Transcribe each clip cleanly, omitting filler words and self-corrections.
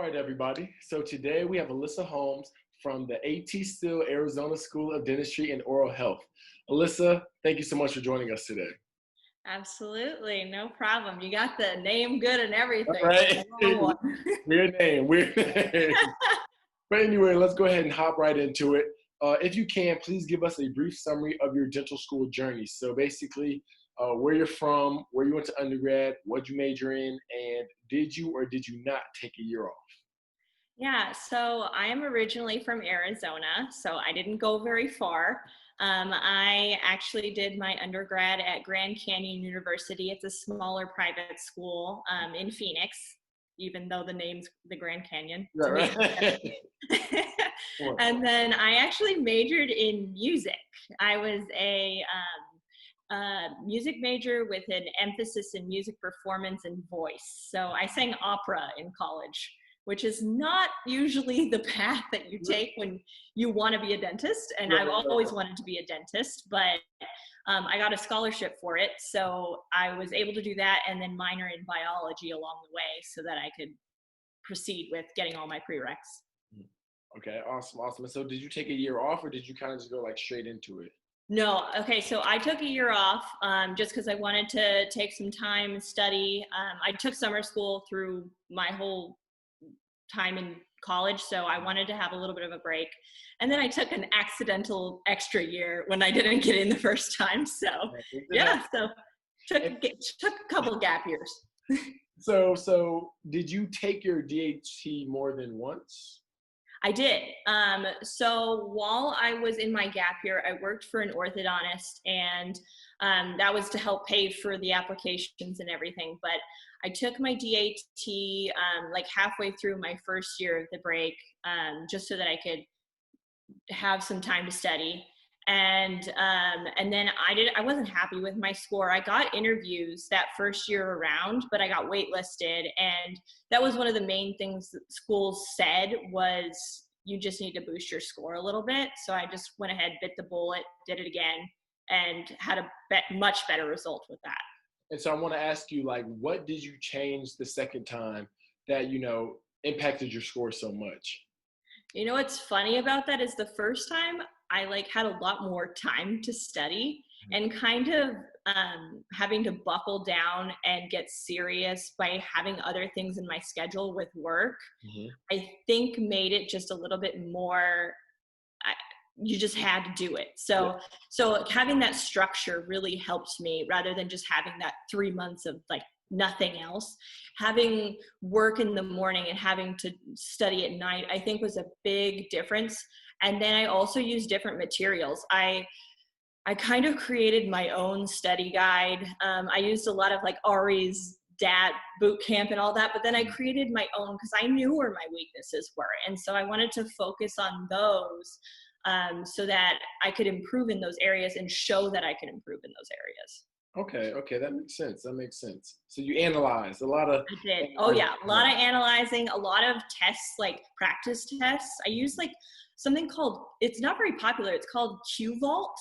right, everybody. So today we have Alyssa Holmes from the A.T. Still Arizona School of Dentistry and Oral Health. Alyssa, thank you so much for joining us today. Absolutely, no problem. You got the name good and All everything. right. Wrong one. Weird name, weird name. But anyway, let's go ahead and hop right into it. If you can, please give us a brief summary of your dental school journey. So basically, where you're from, where you went to undergrad, what you major in, and did you or did you not take a year off? Yeah, so I am originally from Arizona, so I didn't go very far. I actually did my undergrad at Grand Canyon University. It's a smaller private school in Phoenix, even though the name's the Grand Canyon. Yeah, To me, right. and then I actually majored in music. I was a music major with an emphasis in music performance and voice. So I sang opera in college, which is not usually the path that you take when you want to be a dentist. And I've always wanted to be a dentist, but I got a scholarship for it. So I was able to do that and then minor in biology along the way so that I could proceed with getting all my prereqs. Okay, awesome, awesome. And so did you take a year off or did you kind of just go like straight into it? No, okay, so I took a year off just because I wanted to take some time and study. I took summer school through my whole time in college, so I wanted to have a little bit of a break. And then I took an accidental extra year when I didn't get in the first time. So yeah, so took a couple of gap years. So did you take your DHT more than once? I did. So while I was in my gap year, I worked for an orthodontist, and that was to help pay for the applications and everything. But I took my DAT like halfway through my first year of the break, just so that I could have some time to study. And then I wasn't happy with my score. I got interviews that first year around, but I got waitlisted, and that was one of the main things that schools said was you just need to boost your score a little bit. So I just went ahead, bit the bullet, did it again, and had a much better result with that. And so I want to ask you, like, what did you change the second time that, impacted your score so much? You know what's funny about that is the first time I had a lot more time to study and kind of having to buckle down and get serious by having other things in my schedule with work, I think made it just a little bit more, you just had to do it. So having that structure really helped me rather than just having that 3 months of nothing else. Having work in the morning and having to study at night, I think was a big difference. And then I also used different materials. I kind of created my own study guide. I used a lot of Ari's DAT boot camp and all that, but then I created my own because I knew where my weaknesses were. And so I wanted to focus on those so that I could improve in those areas and show that I can improve in those areas. Okay, that makes sense. That makes sense. So you analyzed a lot of. I did. Oh yeah, a lot of analyzing, a lot of tests, practice tests. I use something called, it's not very popular. It's called QVault.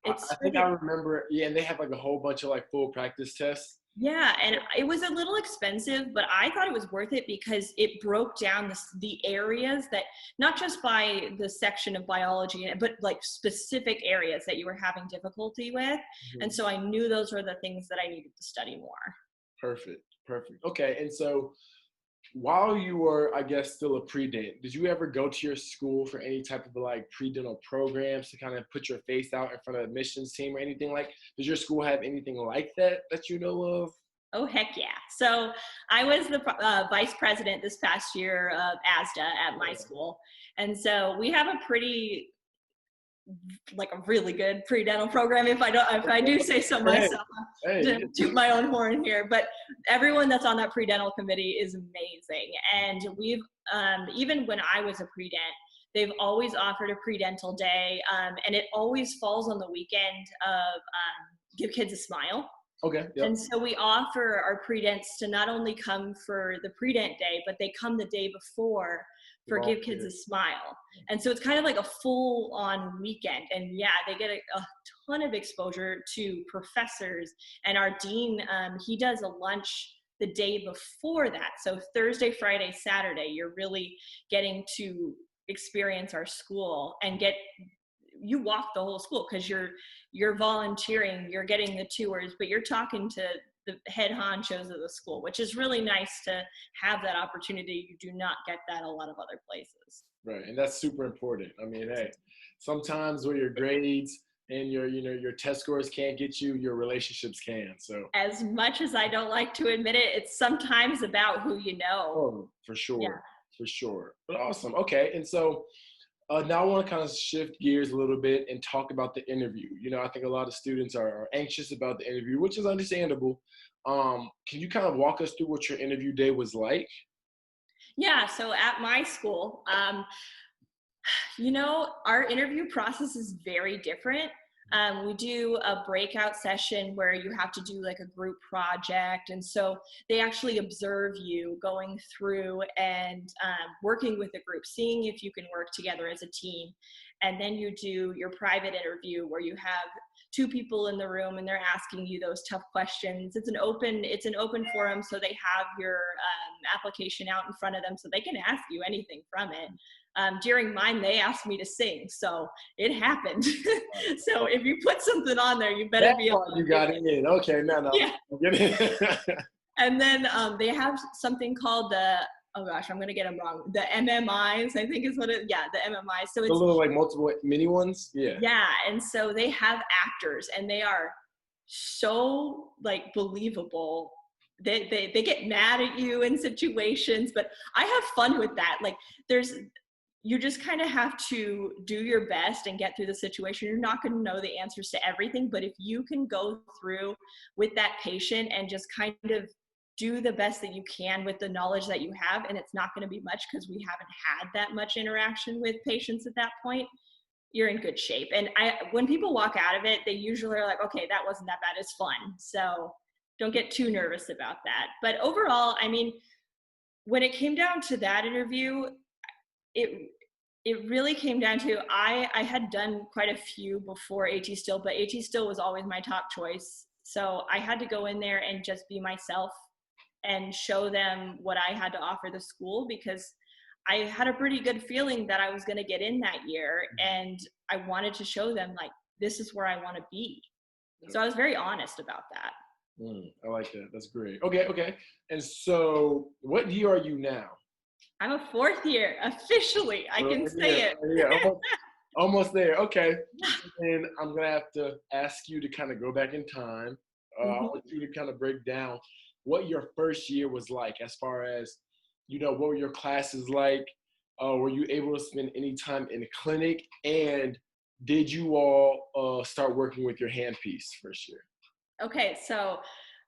I think I remember. Yeah, and they have a whole bunch of full practice tests. Yeah, and it was a little expensive, but I thought it was worth it because it broke down the areas that, not just by the section of biology, but specific areas that you were having difficulty with. And so I knew those were the things that I needed to study more. Perfect. Okay, and so while you were, I guess, still a pre-dent, did you ever go to your school for any type of pre-dental programs to kind of put your face out in front of the admissions team or anything does your school have anything like that you know of? Oh, heck yeah. So I was the vice president this past year of ASDA at my school. And so we have a really good pre-dental program, if I do say so myself, to toot my own horn here. But everyone that's on that pre-dental committee is amazing. And we've, even when I was a pre-dent, they've always offered a pre-dental day, and it always falls on the weekend of Give Kids a Smile. Okay. Yep. And so we offer our pre-dents to not only come for the pre-dent day, but they come the day before for Give Kids a Smile. And so it's kind of like a full-on weekend. And yeah, they get a ton of exposure to professors. And our dean, he does a lunch the day before that. So Thursday, Friday, Saturday, you're really getting to experience our school and you walk the whole school because you're volunteering, you're getting the tours, but you're talking to the head honchos of the school, which is really nice to have that opportunity. You do not get that a lot of other places. Right, and that's super important. I mean, hey, sometimes where your grades and your test scores can't get you, your relationships can. So as much as I don't like to admit it, it's sometimes about who you know. oh, for sure, Yeah. for sure. But awesome. Okay, and so now I want to kind of shift gears a little bit and talk about the interview. I think a lot of students are anxious about the interview, which is understandable. Can you kind of walk us through what your interview day was like? Yeah, so at my school, our interview process is very different. We do a breakout session where you have to do like a group project. And so they actually observe you going through and working with a group, seeing if you can work together as a team. And then you do your private interview where you have two people in the room and they're asking you those tough questions. It's an open forum, so they have your application out in front of them so they can ask you anything from it. During mine, they asked me to sing, so it happened. So if you put something on there, you better be able to. You got it in. Okay, no. Yeah. And then they have something called oh gosh, I'm gonna get them wrong. The MMIs, I think is what the MMIs. So it's a little like multiple mini ones. Yeah. Yeah, and so they have actors, and they are so like believable. They get mad at you in situations, but I have fun with that. Like you just kind of have to do your best and get through the situation. You're not going to know the answers to everything, but if you can go through with that patient and just kind of do the best that you can with the knowledge that you have, and it's not going to be much because we haven't had that much interaction with patients at that point, you're in good shape. And when people walk out of it, they usually are like, okay, that wasn't that bad, it's fun. So don't get too nervous about that. But overall, I mean, when it came down to that interview, it really came down to, I had done quite a few before AT Still, but AT Still was always my top choice. So I had to go in there and just be myself and show them what I had to offer the school, because I had a pretty good feeling that I was going to get in that year, and I wanted to show them like, this is where I want to be. So I was very honest about that. I like that. That's great. Okay. And so what year are you now? I'm a fourth year, officially. I can say it. Yeah, almost there. Okay. And I'm going to have to ask you to kind of go back in time. I want you to kind of break down what your first year was like, as far as, what were your classes like? Were you able to spend any time in the clinic? And did you all start working with your handpiece first year? Okay, so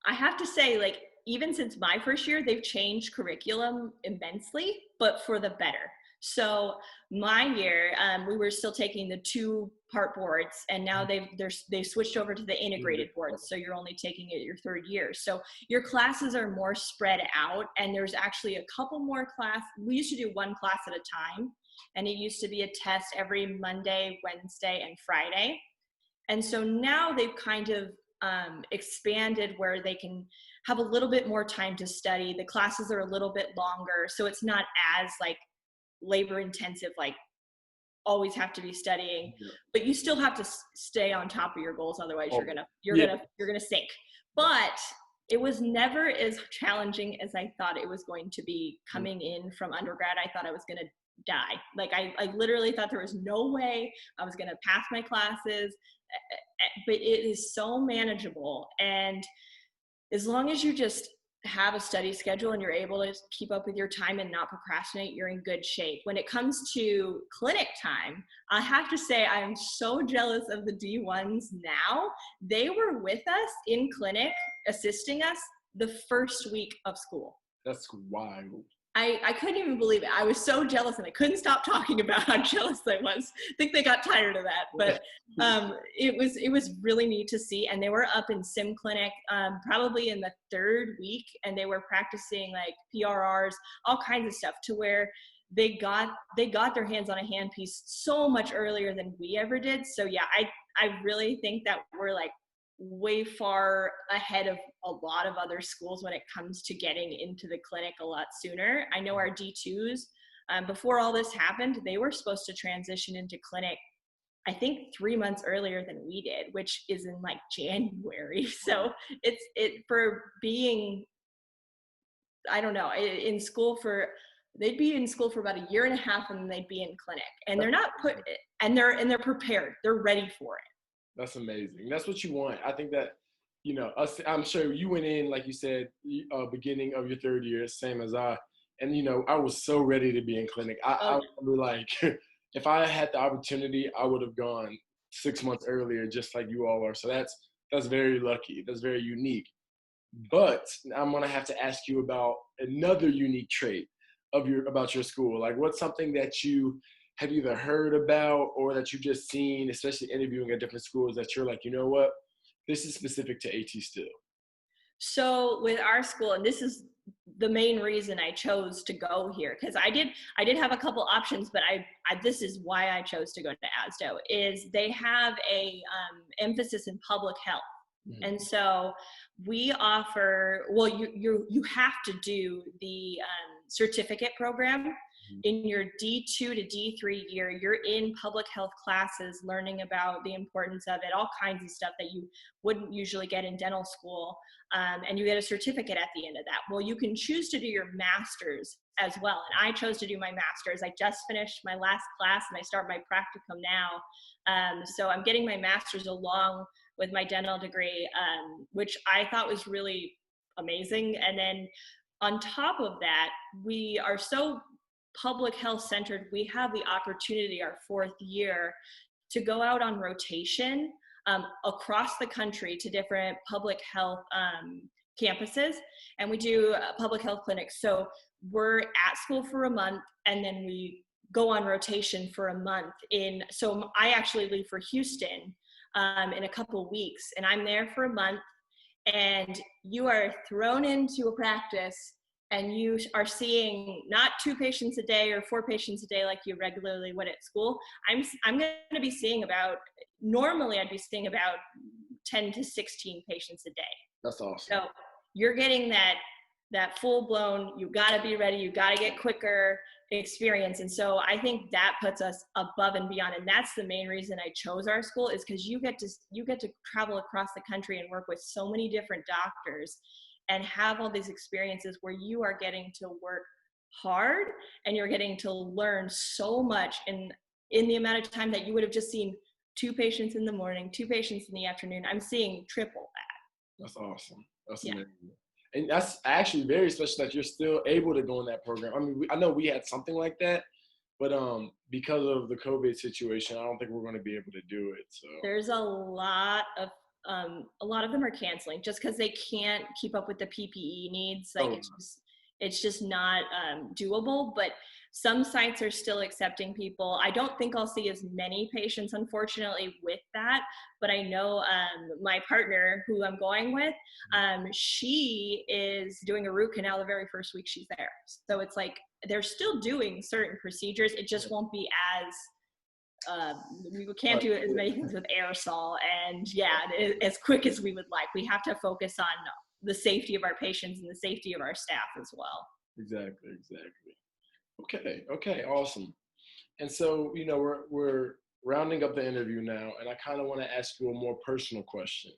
I have to say, like, even since my first year, they've changed curriculum immensely, but for the better. So my year, we were still taking the 2-part boards, and now they've switched over to the integrated boards. So you're only taking it your third year. So your classes are more spread out, and there's actually a couple more classes. We used to do one class at a time, and it used to be a test every Monday, Wednesday, and Friday. And so now they've kind of expanded where they can have a little bit more time to study. The classes are a little bit longer, so it's not as like labor intensive, like always have to be studying, but you still have to stay on top of your goals, otherwise you're gonna sink. But it was never as challenging as I thought it was going to be. Coming in from undergrad, I thought I was gonna die. Like I literally thought there was no way I was gonna pass my classes, but it is so manageable. And as long as you just have a study schedule and you're able to keep up with your time and not procrastinate, you're in good shape. When it comes to clinic time, I have to say I am so jealous of the D1s now. They were with us in clinic, assisting us the first week of school. That's wild. I couldn't even believe it. I was so jealous, and I couldn't stop talking about how jealous I was. I think they got tired of that, but it was really neat to see. And they were up in sim clinic probably in the 3rd week, and they were practicing like PRRs, all kinds of stuff, to where they got their hands on a handpiece so much earlier than we ever did. So yeah, I really think that we're like way far ahead of a lot of other schools when it comes to getting into the clinic a lot sooner. I know our D2s, before all this happened, they were supposed to transition into clinic, I think 3 months earlier than we did, which is in like January. So it for being, I don't know, in school for, they'd be in school for about a year and a half and then they'd be in clinic, and they're not put, and they're prepared, they're ready for it. That's amazing. That's what you want. I think that, I'm sure you went in, like you said, beginning of your third year, same as I. And, I was so ready to be in clinic. I remember, like, if I had the opportunity, I would have gone 6 months earlier, just like you all are. So that's very lucky. That's very unique. But I'm going to have to ask you about another unique trait about your school. Like, what's something that you have either heard about or that you've just seen, especially interviewing at different schools, that you're like, you know what, this is specific to AT Still? So with our school, and this is the main reason I chose to go here, because I did have a couple options, but I this is why I chose to go to ASDO, is they have a emphasis in public health. Mm-hmm. And so we offer, well, you have to do the certificate program. In your D2 to D3 year, you're in public health classes, learning about the importance of it, all kinds of stuff that you wouldn't usually get in dental school. And you get a certificate at the end of that. Well, you can choose to do your master's as well. And I chose to do my master's. I just finished my last class and I start my practicum now. So I'm getting my master's along with my dental degree, which I thought was really amazing. And then on top of that, we are so public health centered. We have the opportunity our fourth year to go out on rotation across the country to different public health campuses, and we do public health clinics. So we're at school for a month and then we go on rotation for a month so I actually leave for Houston in a couple weeks, and I'm there for a month, and you are thrown into a practice and you are seeing not 2 patients a day or 4 patients a day like you regularly would at school. I'm going to be seeing normally I'd be seeing about 10 to 16 patients a day. That's awesome. So you're getting that full blown, you got to be ready, you got to get quicker experience. And so I think that puts us above and beyond. And that's the main reason I chose our school, is because you get to travel across the country and work with so many different doctors and have all these experiences where you are getting to work hard and you're getting to learn so much in the amount of time that you would have just seen 2 patients in the morning, 2 patients in the afternoon. I'm seeing triple that. That's awesome. That's amazing. And that's actually very special that you're still able to go in that program. I mean, I know we had something like that, but because of the COVID situation, I don't think we're going to be able to do it. So there's a lot of them are canceling just because they can't keep up with the PPE needs. Like it's just not doable. But some sites are still accepting people. I don't think I'll see as many patients, unfortunately, with that. But I know my partner, who I'm going with, she is doing a root canal the very first week she's there. So it's like they're still doing certain procedures. It just won't be as we can't do as many things with aerosol and as quick as we would like. We have to focus on the safety of our patients and the safety of our staff as well. Exactly. Okay, awesome. And so, we're rounding up the interview now, and I kind of want to ask you a more personal question.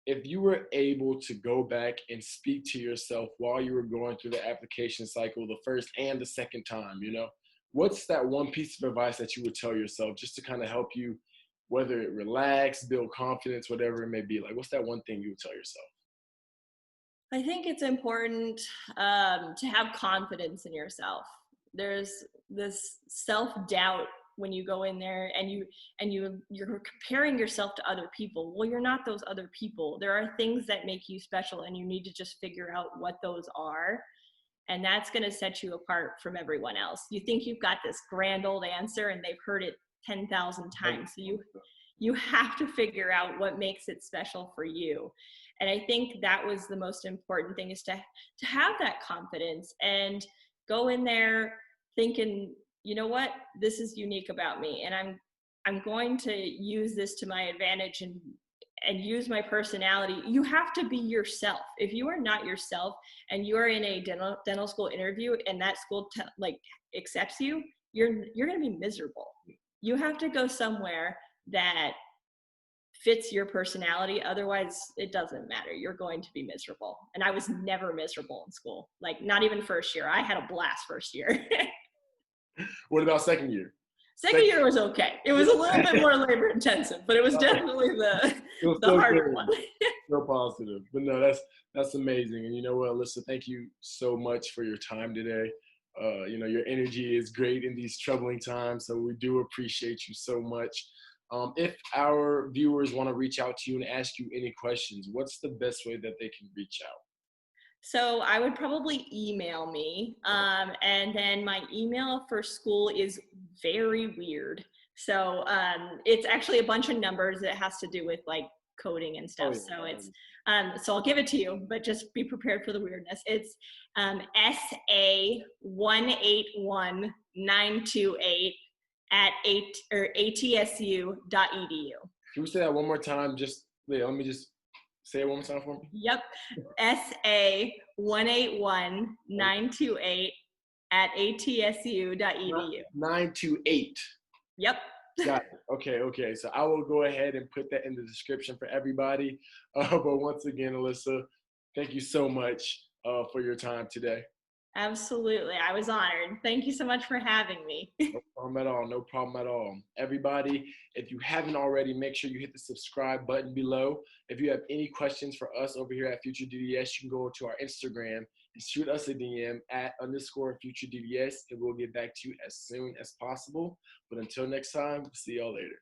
If you were able to go back and speak to yourself while you were going through the application cycle, the first and the second time, what's that one piece of advice that you would tell yourself just to kind of help you, whether it relax, build confidence, whatever it may be? Like, what's that one thing you would tell yourself? I think it's important to have confidence in yourself. There's this self-doubt when you go in there and you're comparing yourself to other people. Well, you're not those other people. There are things that make you special, and you need to just figure out what those are. And that's going to set you apart from everyone else. You think you've got this grand old answer and they've heard it 10,000 times. So you have to figure out what makes it special for you. And I think that was the most important thing, is to have that confidence and go in there thinking, you know what, this is unique about me. And I'm going to use this to my advantage and use my personality. You have to be yourself. If you are not yourself and you are in a dental school interview and that school like accepts you, you're going to be miserable. You have to go somewhere that fits your personality. Otherwise, it doesn't matter. You're going to be miserable. And I was never miserable in school. Like, not even first year. I had a blast first year. What about second year? Second year was okay. It was a little bit more labor intensive, but it was definitely the harder one. So positive. But no, that's amazing. And you know what, Alyssa, thank you so much for your time today. You know, your energy is great in these troubling times, so we do appreciate you so much. If our viewers want to reach out to you and ask you any questions, what's the best way that they can reach out? So I would probably email me. And then my email for school is very weird. So it's actually a bunch of numbers that has to do with like coding and stuff. So it's, so I'll give it to you, but just be prepared for the weirdness. It's SA181928 at atsu.edu. Can we say that one more time? Just let me just say it one more time for me. Yep. SA181928 at atsu.edu. 928. Yep. Got it. Okay. So I will go ahead and put that in the description for everybody. But once again, Alyssa, thank you so much for your time today. Absolutely. I was honored. Thank you so much for having me. No problem at all. Everybody, if you haven't already, make sure you hit the subscribe button below. If you have any questions for us over here at Future DDS, you can go to our Instagram and shoot us a DM at _Future DDS, and we'll get back to you as soon as possible. But until next time, see y'all later.